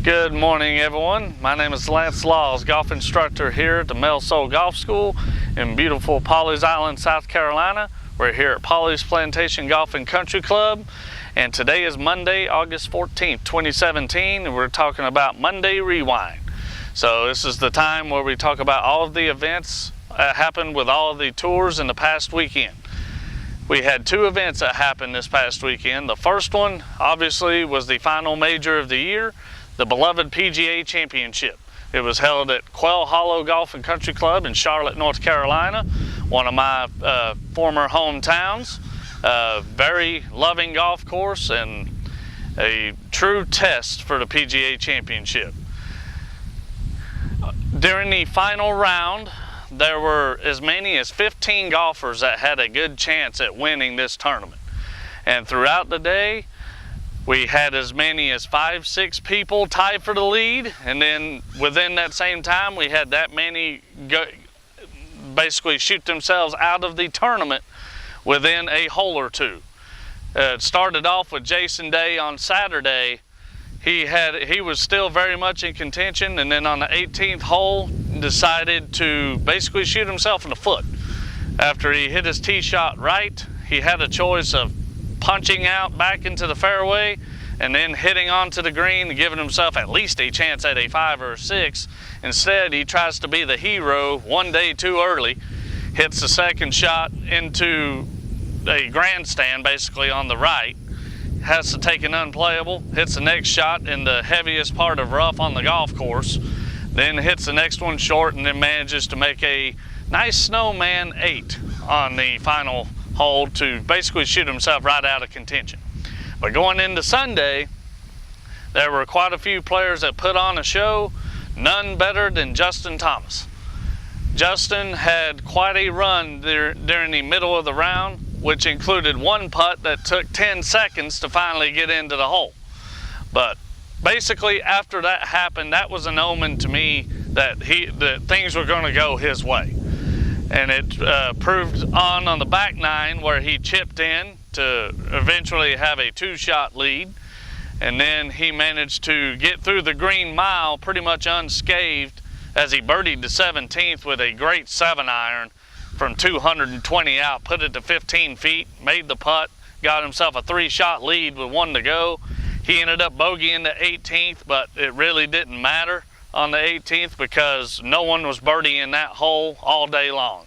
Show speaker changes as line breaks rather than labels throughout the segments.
Good morning, everyone. My name is Lance Laws, golf instructor here at the Mel Soul Golf School in beautiful Pawleys Island, South Carolina. We're here at Pawleys Plantation Golf and Country Club, and today is Monday, August 14th, 2017, and we're talking about Monday Rewind. So this is the time where we talk about all of the events that happened with all of the tours in the past weekend. We had two events that happened this past weekend. The first one, obviously, was the final major of the year, the beloved PGA Championship. It was held at Quail Hollow Golf and Country Club in Charlotte, North Carolina, one of my former hometowns. Very loving golf course and a true test for the PGA Championship. During the final round, there were as many as 15 golfers that had a good chance at winning this tournament. And throughout the day, we had as many as 5-6 people tied for the lead, and then within that same time we had that many basically shoot themselves out of the tournament within a hole or two. It started off with Jason Day on Saturday. He was still very much in contention, and then on the 18th hole decided to basically shoot himself in the foot. After he hit his tee shot right, he had a choice of punching out back into the fairway and then hitting onto the green and giving himself at least a chance at a 5 or a 6. Instead, he tries to be the hero one day too early, hits the second shot into a grandstand basically on the right, has to take an unplayable, hits the next shot in the heaviest part of rough on the golf course, then hits the next one short, and then manages to make a nice snowman 8 on the final hole to basically shoot himself right out of contention. But going into Sunday, there were quite a few players that put on a show, none better than Justin Thomas. Justin had quite a run there during the middle of the round, which included one putt that took 10 seconds to finally get into the hole. But basically after that happened, that was an omen to me that things were going to go his way. And it proved on the back nine where he chipped in to eventually have a 2-shot lead. And then he managed to get through the green mile pretty much unscathed as he birdied the 17th with a great 7-iron from 220 out, put it to 15 feet, made the putt, got himself a 3-shot lead with 1 to go. He ended up bogeying the 18th, but it really didn't matter on the 18th because no one was birdieing that hole all day long.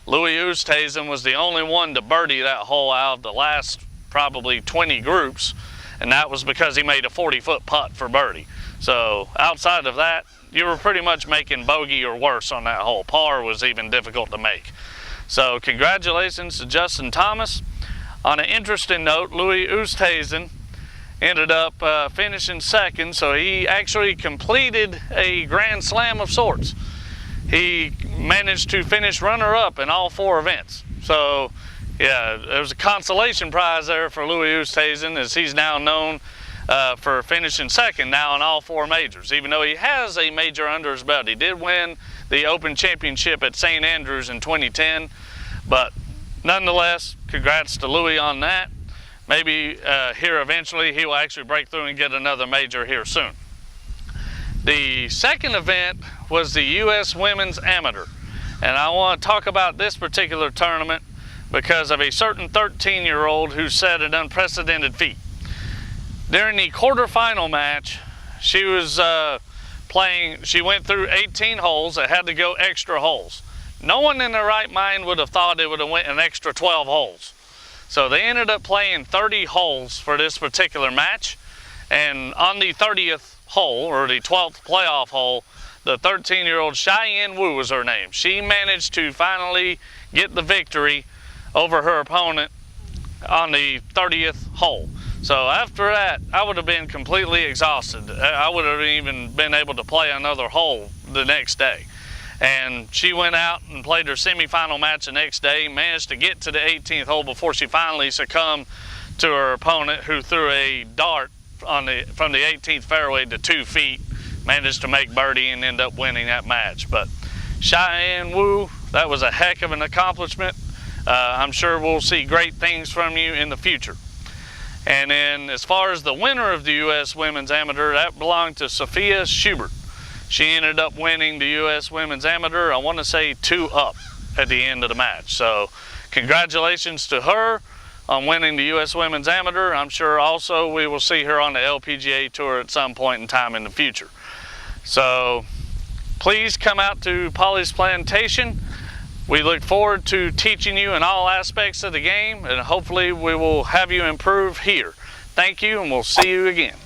Louis Oosthuizen was the only one to birdie that hole out of the last probably 20 groups, and that was because he made a 40-foot putt for birdie. So outside of that, you were pretty much making bogey or worse on that hole. Par was even difficult to make. So congratulations to Justin Thomas. On an interesting note, Louis Oosthuizen ended up finishing second, so he actually completed a Grand Slam of sorts. He managed to finish runner-up in all 4 events. So yeah, there was a consolation prize there for Louis Oosthuizen, as he's now known for finishing second now in all 4 majors, even though he has a major under his belt. He did win the Open Championship at St. Andrews in 2010, but nonetheless, congrats to Louis on that. Maybe here eventually he will actually break through and get another major here soon. The second event was the U.S. Women's Amateur, and I want to talk about this particular tournament because of a certain 13-year-old who set an unprecedented feat. During the quarterfinal match, she was she went through 18 holes that had to go extra holes. No one in their right mind would have thought it would have went an extra 12 holes. So they ended up playing 30 holes for this particular match, and on the 30th hole, or the 12th playoff hole, the 13-year-old Cheyenne Wu was her name. She managed to finally get the victory over her opponent on the 30th hole. So after that, I would have been completely exhausted. I would have even been able to play another hole the next day. And she went out and played her semifinal match the next day, managed to get to the 18th hole before she finally succumbed to her opponent, who threw a dart from the 18th fairway to 2 feet, managed to make birdie and end up winning that match. But Cheyenne Wu, that was a heck of an accomplishment. I'm sure we'll see great things from you in the future. And then as far as the winner of the U.S. Women's Amateur, that belonged to Sophia Schubert. She ended up winning the U.S. Women's Amateur, I want to say 2-up at the end of the match. So congratulations to her on winning the U.S. Women's Amateur. I'm sure also we will see her on the LPGA Tour at some point in time in the future. So please come out to Polly's Plantation. We look forward to teaching you in all aspects of the game, and hopefully we will have you improve here. Thank you, and we'll see you again.